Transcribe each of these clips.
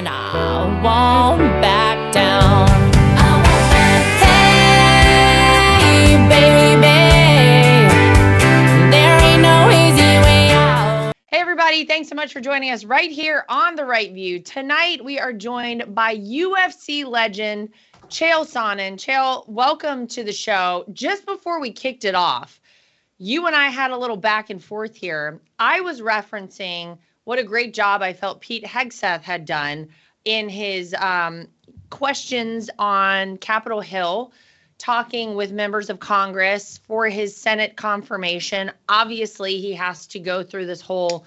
and I won't back down. Hey, baby, there ain't no easy way out. Hey everybody, thanks so much for joining us right here on The Right View. Tonight we are joined by UFC legend Chael Sonnen. Chael, welcome to the show. Just before we kicked it off, you and I had a little back and forth here. I was referencing what a great job I felt Pete Hegseth had done in his questions on Capitol Hill, talking with members of Congress for his Senate confirmation. Obviously, he has to go through this whole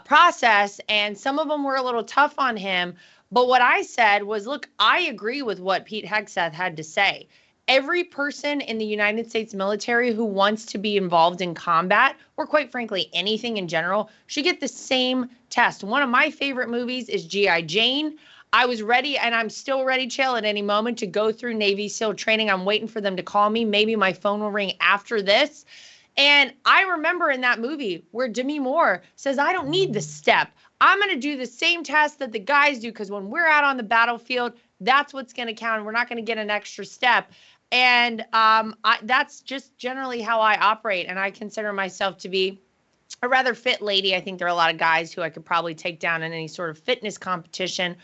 process, and some of them were a little tough on him. But what I said was, look, I agree with what Pete Hegseth had to say. Every person in the United States military who wants to be involved in combat, or quite frankly, anything in general, should get the same test. One of my favorite movies is G.I. Jane. I was ready, and I'm still ready, Chael, at any moment to go through Navy SEAL training. I'm waiting for them to call me. Maybe my phone will ring after this. And I remember in that movie where Demi Moore says, I don't need the step. I'm going to do the same test that the guys do, because when we're out on the battlefield, that's what's going to count. We're not going to get an extra step. And that's just generally how I operate. And I consider myself to be a rather fit lady. I think there are a lot of guys who I could probably take down in any sort of fitness competition.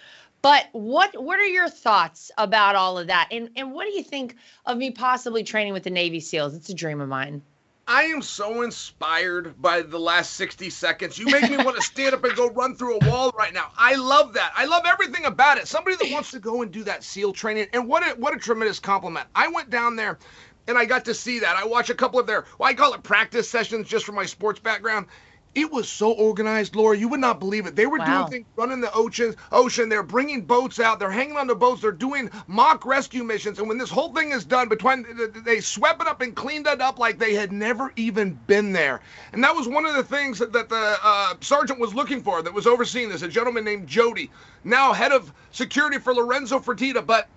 But what are your thoughts about all of that? And what do you think of me possibly training with the Navy SEALs? It's a dream of mine. I am so inspired by the last 60 seconds. You make me want to stand up and go run through a wall right now. I love that. I love everything about it. Somebody that wants to go and do that SEAL training. And what a tremendous compliment. I went down there and I got to see that. I watched a couple of their, I call it practice sessions just from my sports background. It was so organized, Laura. You would not believe it. They were doing things, running the ocean. They're bringing boats out. They're hanging on the boats. They're doing mock rescue missions. And when this whole thing is done, they swept it up and cleaned it up like they had never even been there. And that was one of the things that the sergeant was looking for, that was overseeing this, a gentleman named Jody, now head of security for Lorenzo Fertitta. But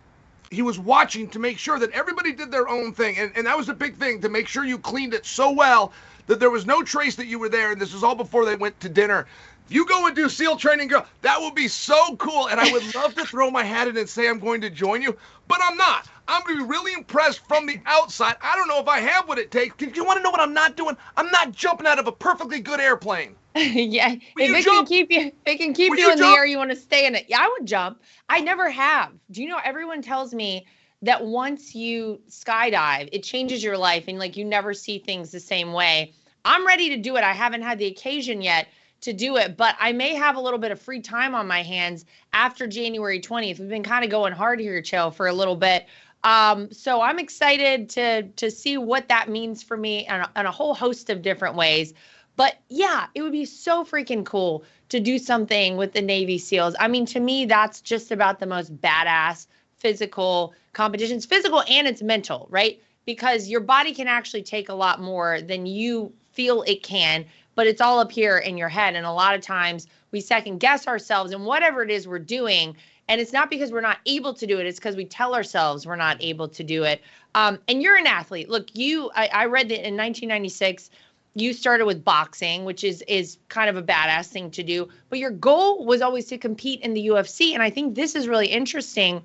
he was watching to make sure that everybody did their own thing. And that was the big thing, to make sure you cleaned it so well that there was no trace that you were there. And this was all before they went to dinner. If you go and do SEAL training, girl, that would be so cool. And I would love to throw my hat in and say I'm going to join you, but I'm not. I'm going to be really impressed from the outside. I don't know if I have what it takes. Do you want to know what I'm not doing? I'm not jumping out of a perfectly good airplane. Yeah, if it can keep you in the air, you want to stay in it. Yeah, I would jump. I never have. Do you know, everyone tells me that once you skydive, it changes your life and like you never see things the same way. I'm ready to do it. I haven't had the occasion yet to do it, but I may have a little bit of free time on my hands after January 20th. We've been kind of going hard here, Chael, for a little bit. So I'm excited to see what that means for me in a whole host of different ways. But yeah, it would be so freaking cool to do something with the Navy SEALs. I mean, to me, that's just about the most badass physical competitions, physical and it's mental, right? Because your body can actually take a lot more than you feel it can, but it's all up here in your head. And a lot of times we second guess ourselves in whatever it is we're doing. And it's not because we're not able to do it. It's because we tell ourselves we're not able to do it. And you're an athlete. Look, I read that in 1996, you started with boxing, which is kind of a badass thing to do. But your goal was always to compete in the UFC. And I think this is really interesting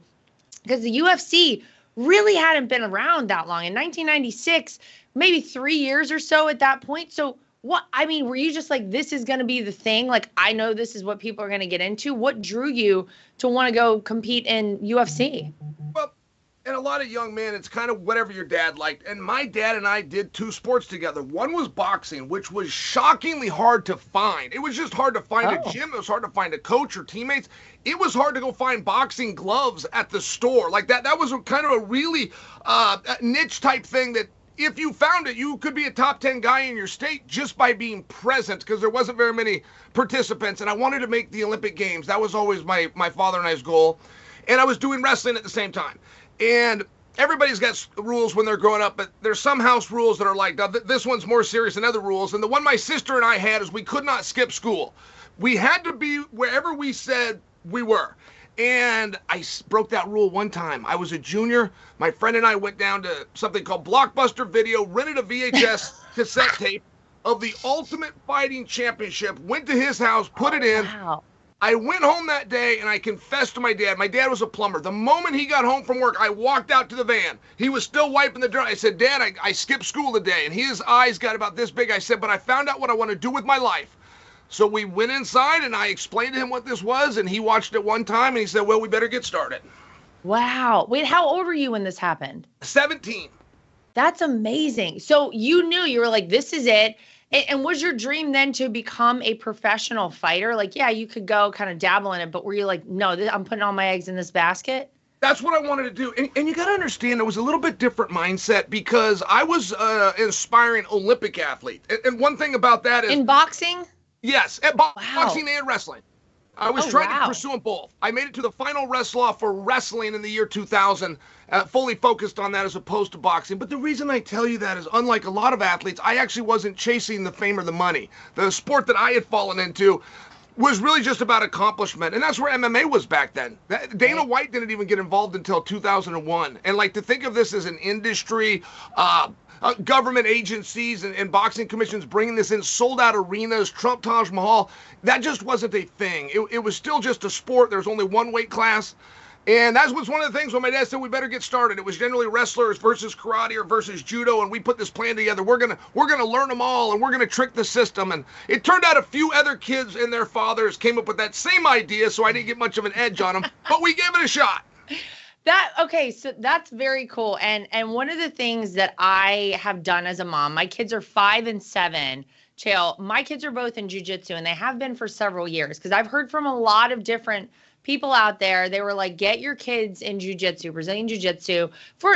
because the UFC really hadn't been around that long. In 1996, maybe 3 years or so at that point. So were you just like, this is going to be the thing? Like, I know this is what people are going to get into. What drew you to want to go compete in UFC? Well, and a lot of young men, it's kind of whatever your dad liked. And my dad and I did two sports together. One was boxing, which was shockingly hard to find. It was just hard to find a gym. It was hard to find a coach or teammates. It was hard to go find boxing gloves at the store. Like that was kind of a really niche type thing that if you found it, you could be a top 10 guy in your state just by being present, because there wasn't very many participants. And I wanted to make the Olympic Games. That was always my father and I's goal. And I was doing wrestling at the same time. And everybody's got rules when they're growing up, but there's some house rules that are like, now, this one's more serious than other rules. And the one my sister and I had is we could not skip school. We had to be wherever we said we were. And I broke that rule one time. I was a junior. My friend and I went down to something called Blockbuster Video, rented a VHS cassette tape of the Ultimate Fighting Championship, went to his house, put it in. Wow. I went home that day and I confessed to my dad. My dad was a plumber. The moment he got home from work, I walked out to the van. He was still wiping the dirt. I said, Dad, I skipped school today. And his eyes got about this big. I said, but I found out what I want to do with my life. So we went inside and I explained to him what this was. And he watched it one time and he said, well, we better get started. Wow. Wait, how old were you when this happened? 17. That's amazing. So you knew, you were like, this is it. And was your dream then to become a professional fighter? Like, yeah, you could go kind of dabble in it, but were you like, no, I'm putting all my eggs in this basket? That's what I wanted to do. And you got to understand, it was a little bit different mindset because I was an aspiring Olympic athlete. And one thing about that is... In boxing? Yes, at boxing and wrestling. I was trying to pursue them both. I made it to the final wrestle-off for wrestling in the year 2000, fully focused on that as opposed to boxing. But the reason I tell you that is, unlike a lot of athletes, I actually wasn't chasing the fame or the money. The sport that I had fallen into was really just about accomplishment, and that's where MMA was back then. Dana White didn't even get involved until 2001. And like to think of this as an industry, government agencies and boxing commissions bringing this in, sold out arenas, Trump Taj Mahal, that just wasn't a thing. It was still just a sport. There was only one weight class. And that was one of the things when my dad said we better get started. It was generally wrestlers versus karate or versus judo, and we put this plan together. We're gonna learn them all, and we're gonna trick the system. And it turned out a few other kids and their fathers came up with that same idea, so I didn't get much of an edge on them, but we gave it a shot. Okay, so that's very cool. And one of the things that I have done as a mom, my kids are 5 and 7. Chael, my kids are both in jiu-jitsu, and they have been for several years because I've heard from a lot of different people out there. They were like, get your kids in jiu-jitsu, Brazilian jiu-jitsu.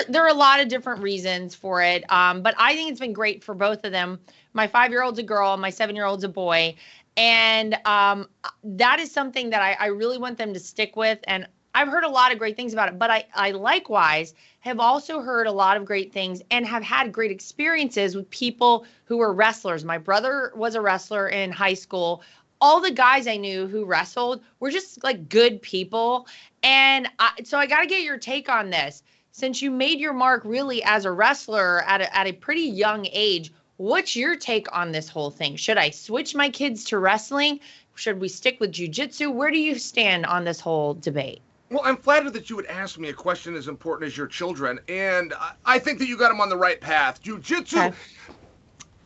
There are a lot of different reasons for it, but I think it's been great for both of them. My 5-year-old's a girl, my 7-year-old's a boy, and that is something that I really want them to stick with. And I've heard a lot of great things about it, but I likewise have also heard a lot of great things and have had great experiences with people who were wrestlers. My brother was a wrestler in high school. All the guys I knew who wrestled were just like good people. And so I got to get your take on this. Since you made your mark really as a wrestler at a pretty young age, what's your take on this whole thing? Should I switch my kids to wrestling? Should we stick with jiu-jitsu? Where do you stand on this whole debate? Well, I'm flattered that you would ask me a question as important as your children, and I think that you got them on the right path. Jiu-jitsu, okay.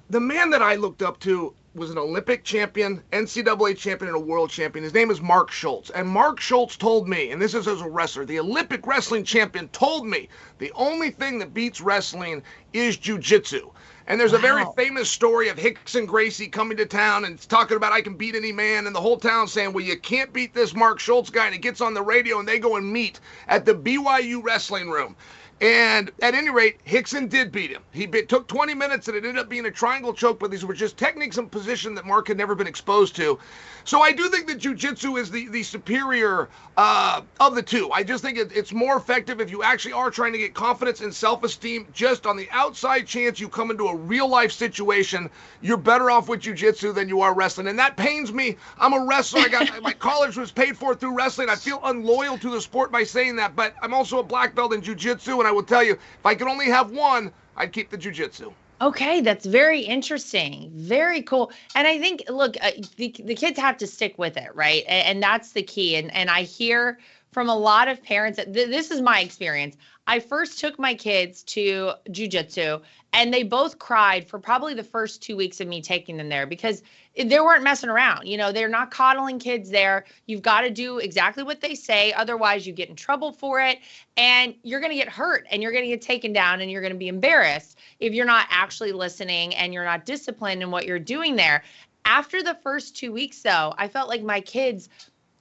The man that I looked up to was an Olympic champion, NCAA champion, and a world champion. His name is Mark Schultz. And Mark Schultz told me, and this is as a wrestler, the Olympic wrestling champion told me the only thing that beats wrestling is jiu-jitsu. And there's a very famous story of Rickson Gracie coming to town and talking about I can beat any man, and the whole town saying, well, you can't beat this Mark Schultz guy. And he gets on the radio and they go and meet at the BYU wrestling room. And at any rate, Rickson did beat him. It took 20 minutes and it ended up being a triangle choke, but these were just techniques and position that Mark had never been exposed to. So I do think that jiu-jitsu is the superior of the two. I just think it's more effective if you actually are trying to get confidence and self-esteem. Just on the outside chance you come into a real-life situation, you're better off with jiu-jitsu than you are wrestling. And that pains me. I'm a wrestler. My college was paid for through wrestling. I feel unloyal to the sport by saying that, but I'm also a black belt in jiu-jitsu, and I will tell you, if I could only have one, I'd keep the jiu-jitsu. Okay, that's very interesting. Very cool. And I think, look, the kids have to stick with it, right? And that's the key. And I hear from a lot of parents that this is my experience. I first took my kids to jiu-jitsu, and they both cried for probably the first 2 weeks of me taking them there because they weren't messing around. You know, they're not coddling kids there. You've got to do exactly what they say. Otherwise, you get in trouble for it, and you're going to get hurt, and you're going to get taken down, and you're going to be embarrassed if you're not actually listening and you're not disciplined in what you're doing there. After the first 2 weeks, though, I felt like my kids,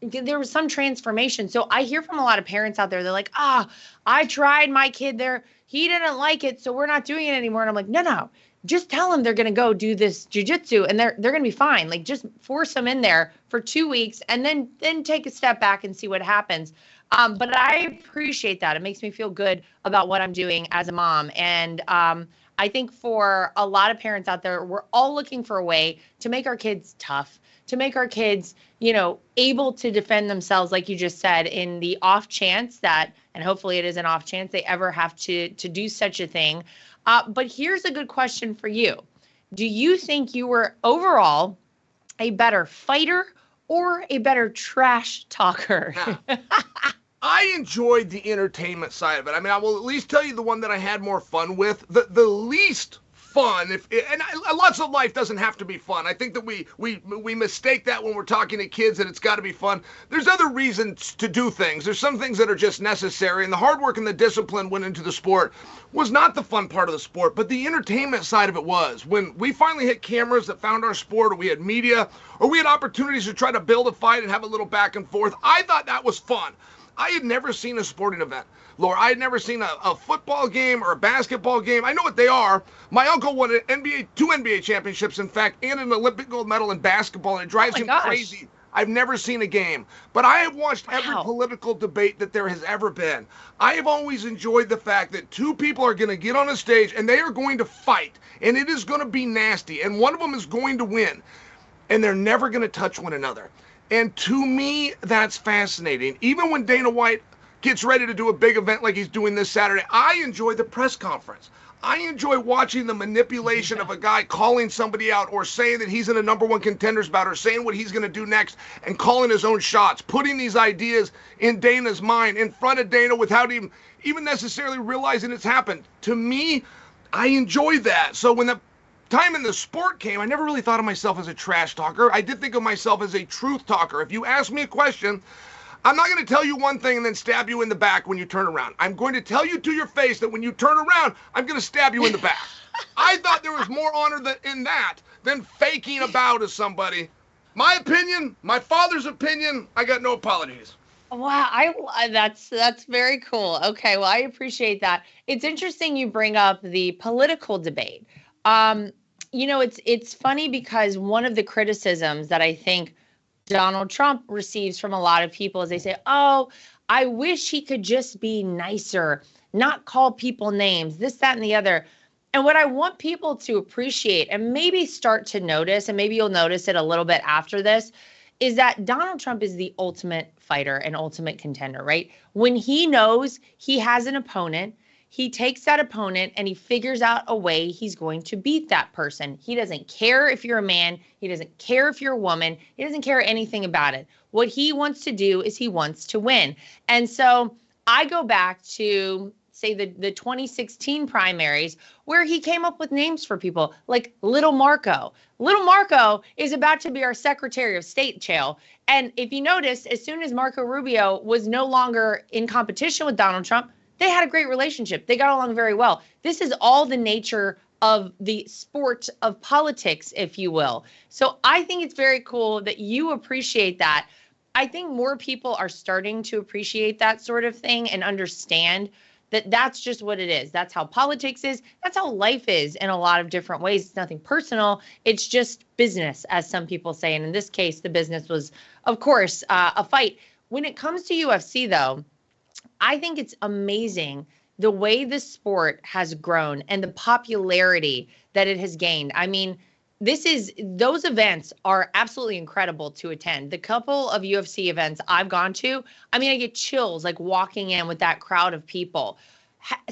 there was some transformation. So I hear from a lot of parents out there, they're like, I tried my kid there. He didn't like it, so we're not doing it anymore. And I'm like, no, just tell them they're going to go do this jiu-jitsu and they're going to be fine. Like, just force them in there for 2 weeks and then take a step back and see what happens. But I appreciate that. It makes me feel good about what I'm doing as a mom. And I think for a lot of parents out there, we're all looking for a way to make our kids tough, to make our kids, able to defend themselves, like you just said, in the off chance that, and hopefully it is an off chance they ever have to do such a thing. But here's a good question for you. Do you think you were overall a better fighter or a better trash talker? I enjoyed the entertainment side of it. I mean, I will at least tell you the one that I had more fun with. The least fun, lots of life doesn't have to be fun. I think that we mistake that when we're talking to kids, that it's got to be fun. There's other reasons to do things. There's some things that are just necessary, and the hard work and the discipline went into the sport was not the fun part of the sport, but the entertainment side of it was. When we finally hit cameras that found our sport, or we had media, or we had opportunities to try to build a fight and have a little back and forth, I thought that was fun. I had never seen a sporting event, Laura. I had never seen a football game or a basketball game. I know what they are. My uncle won two NBA championships, in fact, and an Olympic gold medal in basketball, and it drives him crazy. I've never seen a game, but I have watched every political debate that there has ever been. I have always enjoyed the fact that two people are going to get on a stage and they are going to fight, and it is going to be nasty, and one of them is going to win, and they're never going to touch one another. And to me, that's fascinating. Even when Dana White gets ready to do a big event like he's doing this Saturday, I enjoy the press conference. I enjoy watching the manipulation of a guy calling somebody out, or saying that he's in a number one contenders bout, or saying what he's going to do next, and calling his own shots, putting these ideas in Dana's mind in front of Dana without even necessarily realizing it's happened. To me, I enjoy that. So when the time in the sport came, I never really thought of myself as a trash talker. I did think of myself as a truth talker. If you ask me a question, I'm not going to tell you one thing and then stab you in the back when you turn around. I'm going to tell you to your face that when you turn around, I'm going to stab you in the back. I thought there was more honor in that than faking a bow to somebody. My opinion, my father's opinion, I got no apologies. Wow, that's very cool. Okay, well, I appreciate that. It's interesting you bring up the political debate. It's funny because one of the criticisms that I think Donald Trump receives from a lot of people is they say, oh, I wish he could just be nicer, not call people names, this, that, and the other. And what I want people to appreciate and maybe start to notice, and maybe you'll notice it a little bit after this, is that Donald Trump is the ultimate fighter and ultimate contender, right? When he knows he has an opponent, he takes that opponent and he figures out a way he's going to beat that person. He doesn't care if you're a man. He doesn't care if you're a woman. He doesn't care anything about it. What he wants to do is he wants to win. And so I go back to, say, the 2016 primaries, where he came up with names for people like Little Marco. Little Marco is about to be our Secretary of State, Chael. And if you notice, as soon as Marco Rubio was no longer in competition with Donald Trump, they had a great relationship. They got along very well. This is all the nature of the sport of politics, if you will. So I think it's very cool that you appreciate that. I think more people are starting to appreciate that sort of thing and understand that that's just what it is. That's how politics is. That's how life is in a lot of different ways. It's nothing personal. It's just business, as some people say. And in this case, the business was, of course, a fight. When it comes to UFC, though, I think it's amazing the way the sport has grown and the popularity that it has gained. I mean, those events are absolutely incredible to attend. The couple of UFC events I've gone to, I mean, I get chills like walking in with that crowd of people.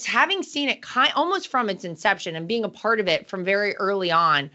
Having seen it almost from its inception and being a part of it from very early on,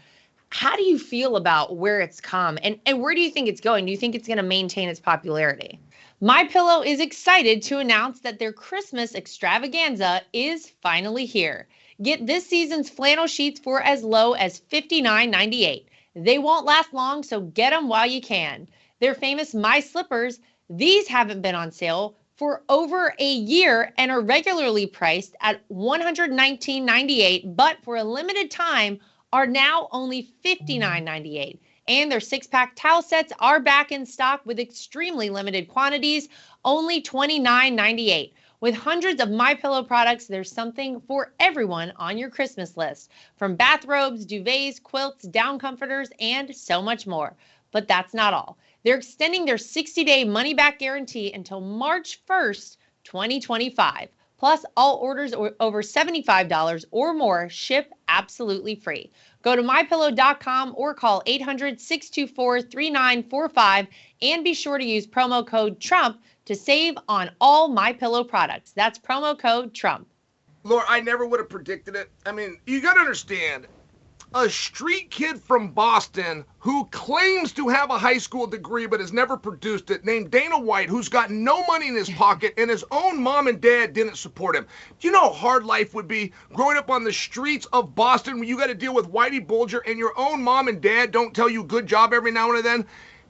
how do you feel about where it's come, and where do you think it's going? Do you think it's going to maintain its popularity? MyPillow is excited to announce that their Christmas extravaganza is finally here. Get this season's flannel sheets for as low as $59.98. They won't last long, so get them while you can. Their famous My Slippers, these haven't been on sale for over a year and are regularly priced at $119.98, but for a limited time are now only $59.98. And their 6-pack towel sets are back in stock with extremely limited quantities, only $29.98. With hundreds of MyPillow products, there's something for everyone on your Christmas list, from bathrobes, duvets, quilts, down comforters, and so much more. But that's not all. They're extending their 60-day money-back guarantee until March 1st, 2025. Plus, all orders over $75 or more ship absolutely free. Go to MyPillow.com or call 800-624-3945 and be sure to use promo code TRUMP to save on all MyPillow products. That's promo code TRUMP. Laura, I never would have predicted it. I mean, you got to understand, A street kid from Boston who claims to have a high school degree but has never produced it, named Dana White, who's got no money in his pocket and his own mom and dad didn't support him. Do you know how hard life would be growing up on the streets of Boston when you got to deal with Whitey Bulger and your own mom and dad don't tell you good job every now and then?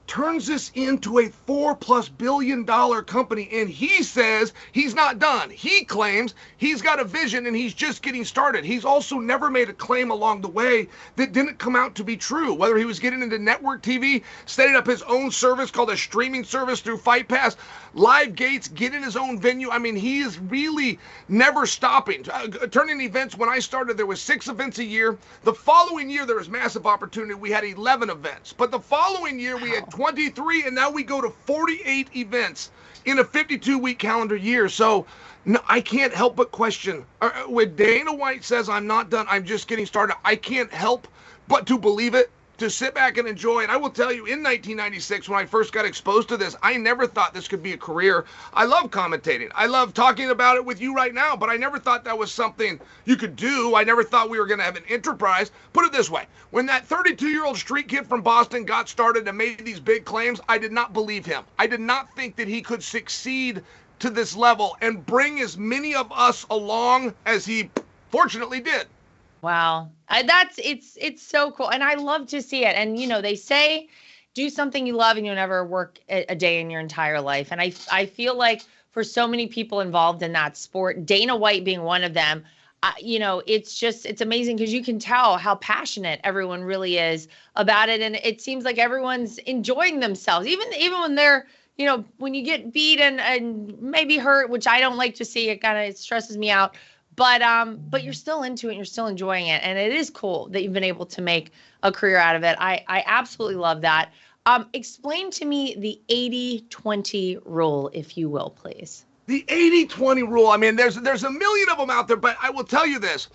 Turns this into a $4+ billion company, and he says he's not done. He claims he's got a vision and he's just getting started. He's also never made a claim along the way that didn't come out to be true. Whether he was getting into network TV, setting up his own service called a streaming service through Fight Pass, live gates, getting his own venue. I mean, he is really never stopping. Turning events, when I started, there was 6 events a year. The following year, there was massive opportunity. We had 11 events. But the following year, we had 23, and now we go to 48 events in a 52-week calendar year. So no, I can't help but question. When Dana White says, I'm not done, I'm just getting started, I can't help but to believe it, to sit back and enjoy. And I will tell you, in 1996, when I first got exposed to this, I never thought this could be a career. I love commentating. I love talking about it with you right now, but I never thought that was something you could do. I never thought we were going to have an enterprise. Put it this way. When that 32-year-old street kid from Boston got started and made these big claims, I did not believe him. I did not think that he could succeed to this level and bring as many of us along as he fortunately did. Wow. It's so cool. And I love to see it. And, you know, they say do something you love and you'll never work a day in your entire life. And I feel like for so many people involved in that sport, Dana White being one of them, you know, it's amazing because you can tell how passionate everyone really is about it. And it seems like everyone's enjoying themselves, even when they're, you know, when you get beat and maybe hurt, which I don't like to see. It stresses me out. But you're still into it and you're still enjoying it. And it is cool that you've been able to make a career out of it. I absolutely love that. Explain to me the 80-20 rule, if you will, please. The 80-20 rule, I mean, there's a million of them out there, but I will tell you this.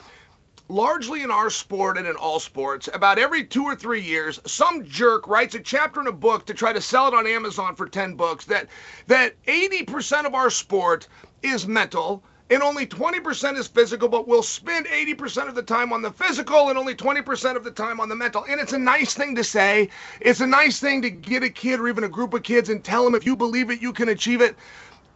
Largely in our sport and in all sports, about every 2 or 3 years, some jerk writes a chapter in a book to try to sell it on Amazon for 10 books that 80% of our sport is mental, and only 20% is physical, but we'll spend 80% of the time on the physical and only 20% of the time on the mental. And it's a nice thing to say. It's a nice thing to get a kid or even a group of kids and tell them if you believe it, you can achieve it.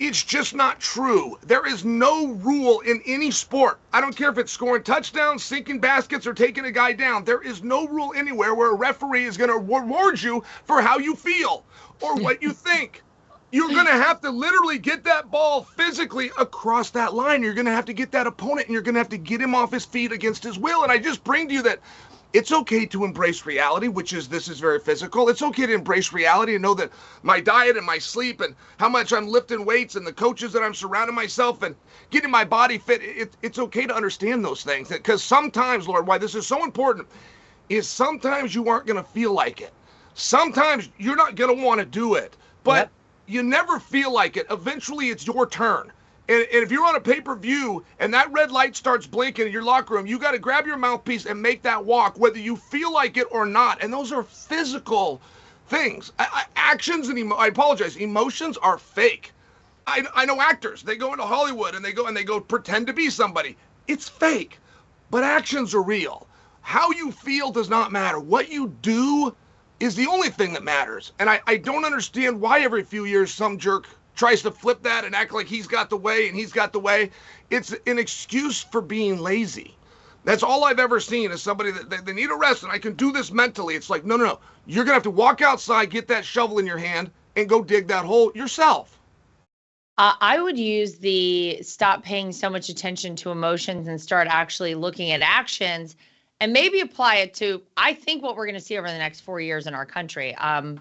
It's just not true. There is no rule in any sport. I don't care if it's scoring touchdowns, sinking baskets, or taking a guy down. There is no rule anywhere where a referee is going to reward you for how you feel or what you think. You're going to have to literally get that ball physically across that line. You're going to have to get that opponent, and you're going to have to get him off his feet against his will. And I just bring to you that it's okay to embrace reality, this is very physical. It's okay to embrace reality and know that my diet and my sleep and how much I'm lifting weights and the coaches that I'm surrounding myself and getting my body fit, it's okay to understand those things. Because sometimes, Lord, why this is so important is sometimes you aren't going to feel like it. Sometimes you're not going to want to do it. But you never feel like it. Eventually, it's your turn. And if you're on a pay-per-view and that red light starts blinking in your locker room, you got to grab your mouthpiece and make that walk, whether you feel like it or not. And those are physical things. Actions and I apologize. Emotions are fake. I know actors. They go into Hollywood and they go pretend to be somebody. It's fake, but actions are real. How you feel does not matter. What you do is the only thing that matters. And I don't understand why every few years some jerk tries to flip that and act like he's got the way and he's got the way. It's an excuse for being lazy. That's all I've ever seen is somebody that they need a rest and I can do this mentally. It's like, no. You're going to have to walk outside, get that shovel in your hand, and go dig that hole yourself. I would use the stop paying so much attention to emotions and start actually looking at actions and maybe apply it to, I think, what we're going to see over the next 4 years in our country.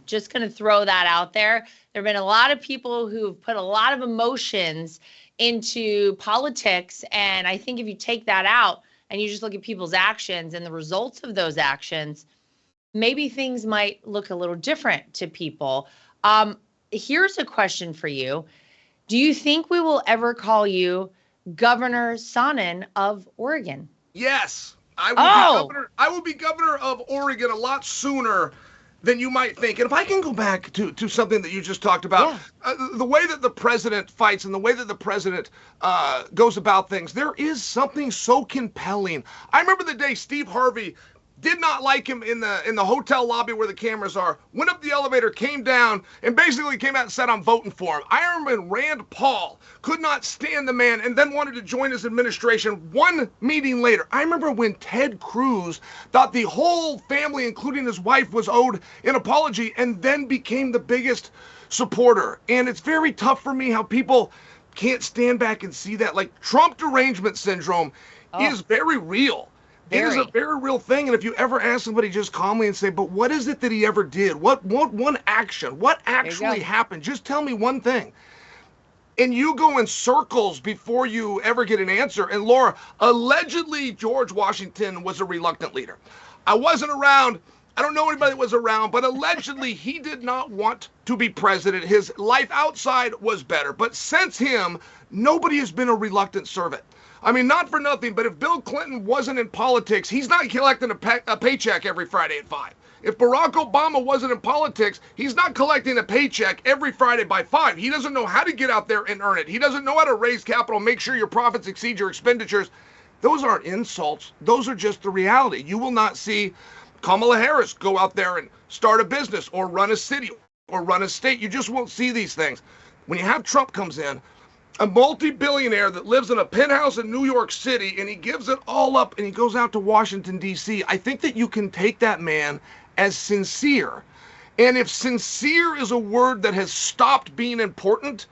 Just going to throw that out there. There have been a lot of people who've put a lot of emotions into politics. And I think if you take that out and you just look at people's actions and the results of those actions, maybe things might look a little different to people. Here's a question for you. Do you think we will ever call you Governor Sonnen of Oregon? Yes. I will be governor of Oregon a lot sooner than you might think. And if I can go back to something that you just talked about, the way that the president fights and the way that the president goes about things, there is something so compelling. I remember the day Steve Harvey did not like him in the hotel lobby where the cameras are, went up the elevator, came down, and basically came out and said, I'm voting for him. I remember when Rand Paul could not stand the man and then wanted to join his administration one meeting later. I remember when Ted Cruz thought the whole family, including his wife, was owed an apology and then became the biggest supporter. And it's very tough for me how people can't stand back and see that. Like, Trump derangement syndrome is very real. It is a very real thing. And if you ever ask somebody just calmly and say, but what is it that he ever did? What one action? What actually happened? Just tell me one thing. And you go in circles before you ever get an answer. And Laura, allegedly George Washington was a reluctant leader. I wasn't around. I don't know anybody that was around, but allegedly he did not want to be president. His life outside was better. But since him, nobody has been a reluctant servant. I mean, not for nothing, but if Bill Clinton wasn't in politics, he's not collecting a paycheck every Friday at 5. If Barack Obama wasn't in politics, he's not collecting a paycheck every Friday by 5. He doesn't know how to get out there and earn it. He doesn't know how to raise capital, make sure your profits exceed your expenditures. Those aren't insults. Those are just the reality. You will not see Kamala Harris go out there and start a business or run a city or run a state. You just won't see these things. When you have Trump comes in, a multi-billionaire that lives in a penthouse in New York City, and he gives it all up and he goes out to Washington, D.C., I think that you can take that man as sincere. And if sincere is a word that has stopped being important,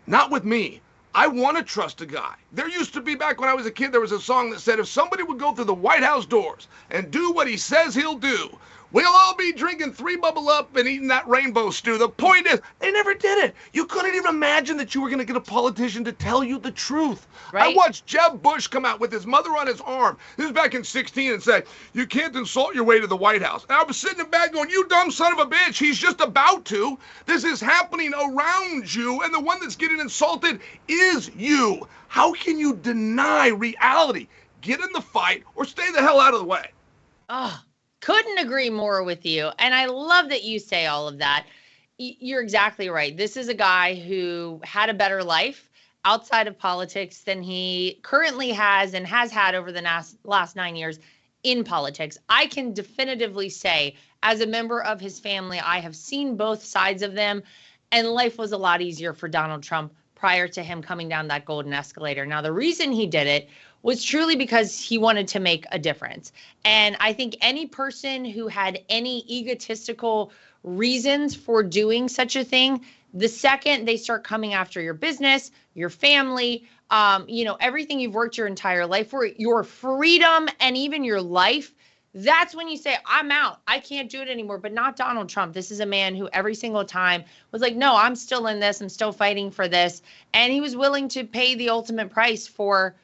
not with me. I want to trust a guy. There used to be, back when I was a kid, there was a song that said, if somebody would go through the White House doors and do what he says he'll do, we'll all be drinking 3 Bubble Up and eating that rainbow stew. The point is, they never did it. You couldn't even imagine that you were going to get a politician to tell you the truth. Right. I watched Jeb Bush come out with his mother on his arm. This is back in 2016 and say, you can't insult your way to the White House. And I was sitting in the back going, you dumb son of a bitch. He's just about to. This is happening around you, and the one that's getting insulted is you. How can you deny reality? Get in the fight or stay the hell out of the way. Oh, couldn't agree more with you. And I love that you say all of that. You're exactly right. This is a guy who had a better life outside of politics than he currently has and has had over the last 9 years in politics. I can definitively say, as a member of his family, I have seen both sides of them, and life was a lot easier for Donald Trump prior to him coming down that golden escalator. Now, the reason he did it was truly because he wanted to make a difference. And I think any person who had any egotistical reasons for doing such a thing, the second they start coming after your business, your family, everything you've worked your entire life for, your freedom, and even your life, that's when you say, I'm out. I can't do it anymore. But not Donald Trump. This is a man who every single time was like, no, I'm still in this. I'm still fighting for this. And he was willing to pay the ultimate price for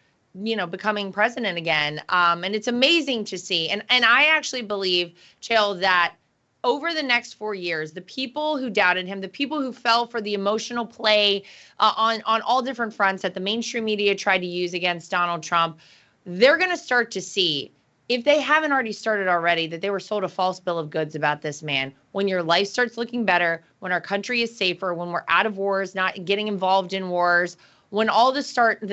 becoming president again. And it's amazing to see. And I actually believe, Chael, that over the next 4 years, the people who doubted him, the people who fell for the emotional play on all different fronts that the mainstream media tried to use against Donald Trump, they're going to start to see, if they haven't already started already, that they were sold a false bill of goods about this man. When your life starts looking better, when our country is safer, when we're out of wars, not getting involved in wars, when all the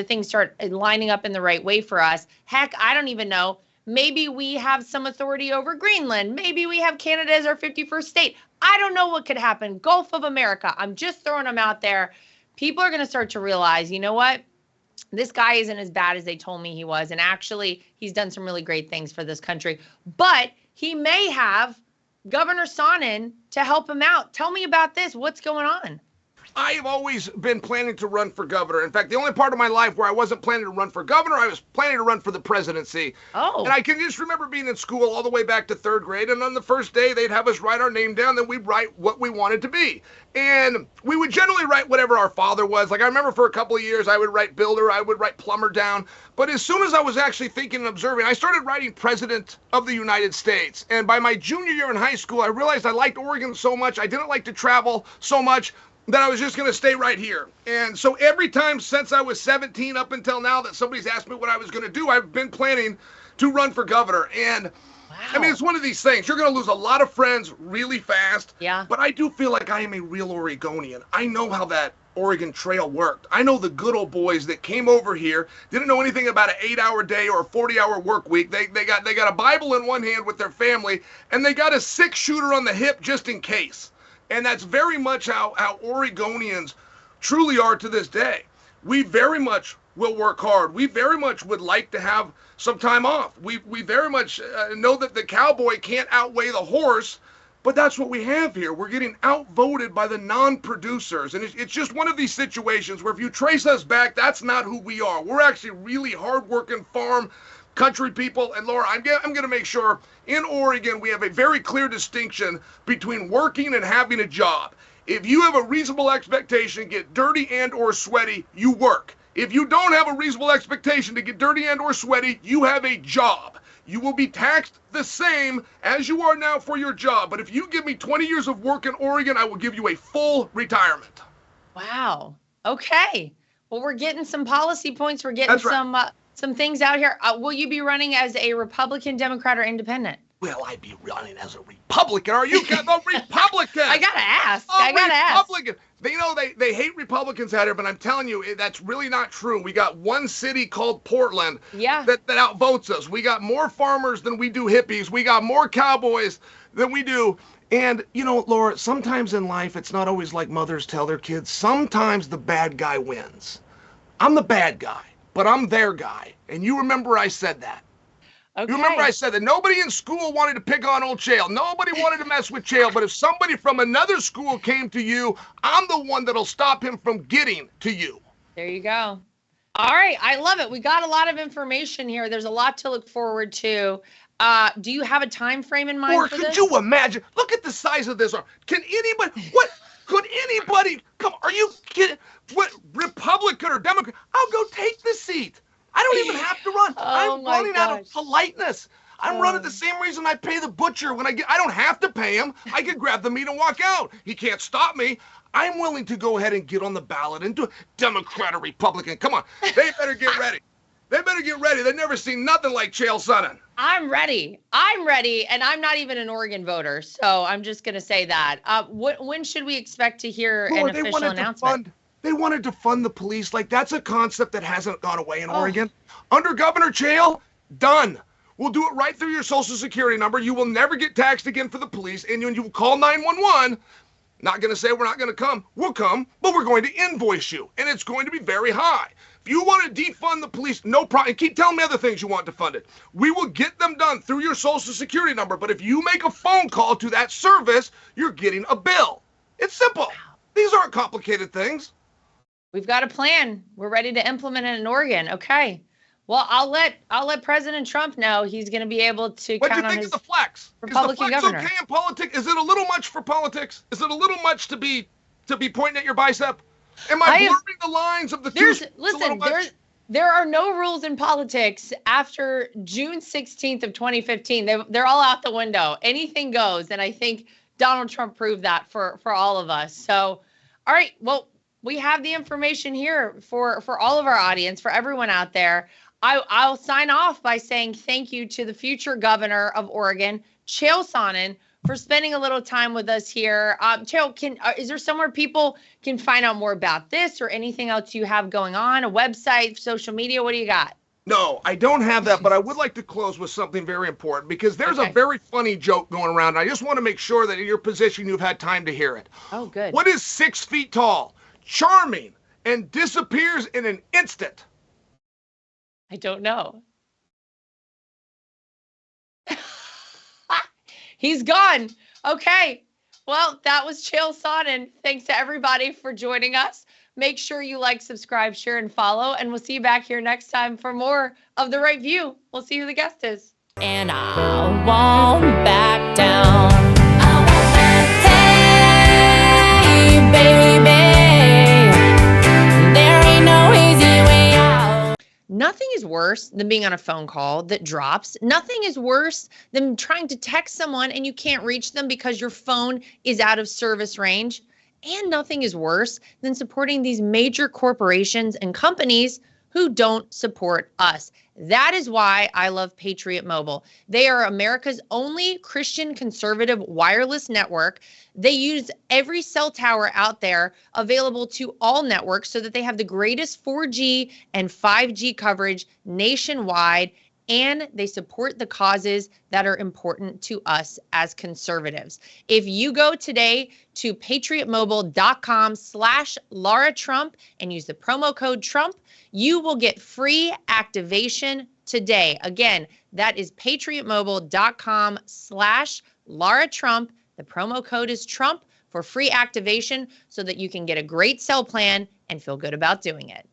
things start lining up in the right way for us, heck, I don't even know. Maybe we have some authority over Greenland. Maybe we have Canada as our 51st state. I don't know what could happen. Gulf of America. I'm just throwing them out there. People are going to start to realize, you know what? This guy isn't as bad as they told me he was. And actually, he's done some really great things for this country. But he may have Governor Sonnen to help him out. Tell me about this. What's going on? I have always been planning to run for governor. In fact, the only part of my life where I wasn't planning to run for governor, I was planning to run for the presidency. Oh. And I can just remember being in school all the way back to 3rd grade, and on the first day, they'd have us write our name down, then we'd write what we wanted to be. And we would generally write whatever our father was. Like, I remember for a couple of years, I would write builder, I would write plumber down. But as soon as I was actually thinking and observing, I started writing President of the United States. And by my junior year in high school, I realized I liked Oregon so much, I didn't like to travel so much, that I was just going to stay right here. And so every time since I was 17 up until now that somebody's asked me what I was going to do, I've been planning to run for governor. And wow. I mean, it's one of these things. You're going to lose a lot of friends really fast. Yeah. But I do feel like I am a real Oregonian. I know how that Oregon Trail worked. I know the good old boys that came over here, didn't know anything about an 8-hour day or a 40-hour work week. They got a Bible in one hand with their family, and they got a 6-shooter on the hip just in case. And that's very much how Oregonians truly are to this day. We very much will work hard. We very much would like to have some time off. We very much know that the cowboy can't outweigh the horse, but that's what we have here. We're getting outvoted by the non-producers. And it's just one of these situations where if you trace us back, that's not who we are. We're actually really hardworking farm country people. And Laura, I'm going to make sure in Oregon we have a very clear distinction between working and having a job. If you have a reasonable expectation, get dirty and or sweaty, you work. If you don't have a reasonable expectation to get dirty and or sweaty, you have a job. You will be taxed the same as you are now for your job. But if you give me 20 years of work in Oregon, I will give you a full retirement. Wow. Okay. Well, we're getting some policy points. We're getting some things out here. Will you be running as a Republican, Democrat, or independent? Will I be running as a Republican? Are you the Republican? I gotta ask. Republican. They hate Republicans out here, but I'm telling you, that's really not true. We got one city called Portland that outvotes us. We got more farmers than we do hippies. We got more cowboys than we do. And, Laura, sometimes in life, it's not always like mothers tell their kids. Sometimes the bad guy wins. I'm the bad guy, but I'm their guy. And you remember I said that. Okay. You remember I said that nobody in school wanted to pick on old Chael. Nobody wanted to mess with Chael. But if somebody from another school came to you, I'm the one that'll stop him from getting to you. There you go. All right. I love it. We got a lot of information here. There's a lot to look forward to. Do you have a time frame in mind for this? Or could you imagine? Look at the size of this arm. Could anybody, come, are you kidding? What, Republican or Democrat? I'll go take the seat. I don't even have to run. I'm running out of politeness. I'm running the same reason I pay the butcher when I don't have to pay him. I can grab the meat and walk out. He can't stop me. I'm willing to go ahead and get on the ballot and do Democrat or Republican. Come on. They better get ready. They've never seen nothing like Chael Sonnen. I'm ready. And I'm not even an Oregon voter. So I'm just going to say that. When should we expect to hear an official announcement? They wanted to fund the police. Like, that's a concept that hasn't gone away in Oregon. Under Governor Chael, done. We'll do it right through your Social Security number. You will never get taxed again for the police. And when you call 911, not going to say we're not going to come. We'll come, but we're going to invoice you. And it's going to be very high. If you want to defund the police, no problem. Keep telling me other things you want to fund it. We will get them done through your Social Security number. But if you make a phone call to that service, you're getting a bill. It's simple. These aren't complicated things. We've got a plan. We're ready to implement it in Oregon. Okay. Well, I'll let President Trump know he's going to be able to count on his of the flex? Republican Is the flex governor. Okay in politics? Is it a little much for politics? Is it a little much to be pointing at your bicep? Am I blurring the lines of the two? Listen, there are no rules in politics after June 16th of 2015. They're all out the window. Anything goes. And I think Donald Trump proved that for all of us. So, all right. Well, we have the information here for all of our audience, for everyone out there. I'll sign off by saying thank you to the future governor of Oregon, Chael Sonnen, for spending a little time with us here. Chael, is there somewhere people can find out more about this or anything else you have going on? A website, social media? What do you got? No, I don't have that, but I would like to close with something very important because there's a very funny joke going around. I just want to make sure that in your position you've had time to hear it. Oh, good. What is 6 feet tall, charming, and disappears in an instant? I don't know. He's gone. Okay. Well, that was Chael Sonnen. Thanks to everybody for joining us. Make sure you like, subscribe, share, and follow. And we'll see you back here next time for more of The Right View. We'll see who the guest is. And I won't back down. Hey, baby, there ain't no easy way out. Nothing is worse than being on a phone call that drops. Nothing is worse than trying to text someone and you can't reach them because your phone is out of service range. And nothing is worse than supporting these major corporations and companies who don't support us. That is why I love Patriot Mobile. They are America's only Christian conservative wireless network. They use every cell tower out there available to all networks so that they have the greatest 4G and 5G coverage nationwide, and they support the causes that are important to us as conservatives. If you go today to patriotmobile.com/Lara Trump and use the promo code Trump, you will get free activation today. Again, that is patriotmobile.com/Lara Trump. The promo code is Trump for free activation so that you can get a great cell plan and feel good about doing it.